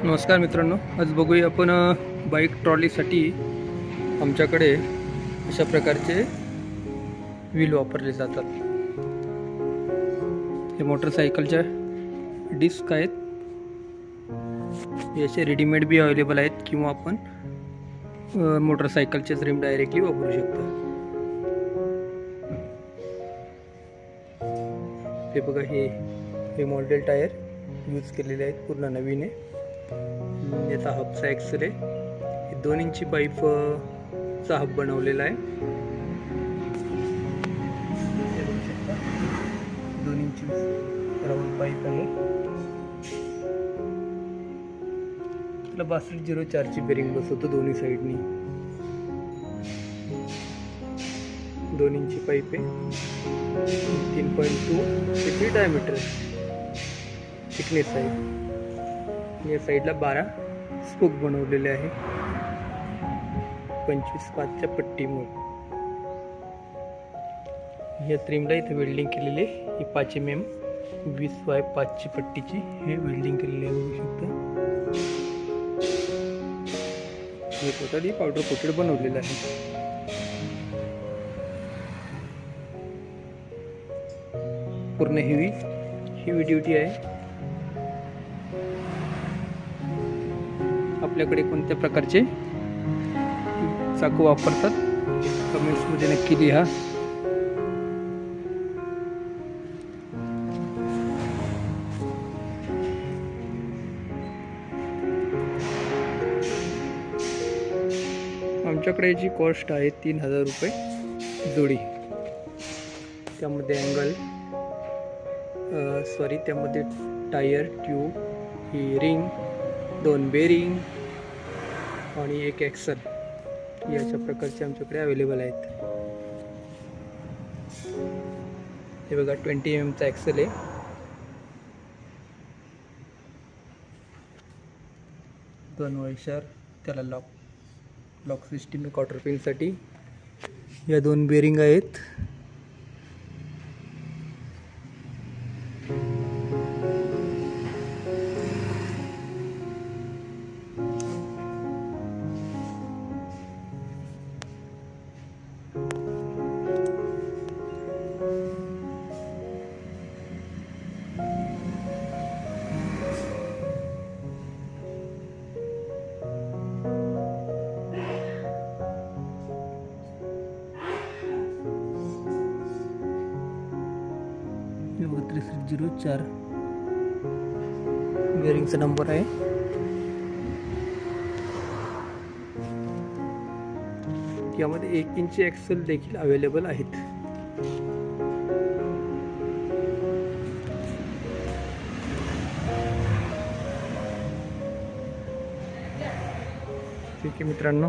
नमस्कार मित्रांनो, आज बघूया आपण बाईक ट्रॉलीसाठी आमच्याकडे अशा प्रकारचे व्हील वापरले जातात। हे मोटरसायकलच्या डिस्क आहेत, याचे रेडीमेड बी अवेलेबल आहेत किंवा आपण मोटरसायकलचेच रिम डायरेक्टली वापरू शकता। हे बघा, हे मॉडेल टायर यूज केलेले आहेत, पूर्ण नवीन आहे। याचा हबचा एक्सेल आहे, 2 इंची पाईपचा हब बनवलेला आहे। 2 इंची राऊंड पाईप आहे। त्याला 6204 ची बेरिंग बसवतो दोन्ही साईडनी। 2 इंची पाईप आहे, 3.2 डायमीटर थिकनेस आहे। या साईडला 12 स्पोक बनवलेले आहे 25/5च्या पट्टीमुळे। या ट्रिमला इथे वेल्डिंग केलेली आहे, ही 5 mm 20/5ची पट्टीची हे वेल्डिंग केलेली आहे, बघू शकता। हे टोटली पावडर कोटेड बनवलेलं आहे। पूर्ण हेवी ड्युटी आहे। आपल्याकडे कोणत्या प्रकारचे चाकू वापरतात कमेंट्स मध्ये नक्की लिहा। आमच्याकडे याची कॉस्ट आहे 3000 रुपये जोडी। त्यामध्ये त्यामध्ये टायर, ट्यूब, ही रिंग, 2 बेरिंग आणि 1 एक्सल याच्या प्रकारचे आमच्याकडे अवेलेबल आहेत। हे बघा, 20 mm चा एक्सल आहे। दोन वळशार, त्याला लॉक सिस्टीम आहे क्वार्टर पिन साठी। या 2 बेरिंग आहेत। हे 3304 बेरिंगचा नंबर आहे। यामध्ये 1 इंची एक्सेल देखील अवेलेबल आहेत। ठीक आहे मित्रांनो,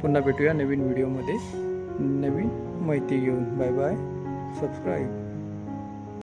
पुन्हा भेटूया नवीन व्हिडिओमध्ये नवीन माहिती घेऊन। Bye bye, subscribe.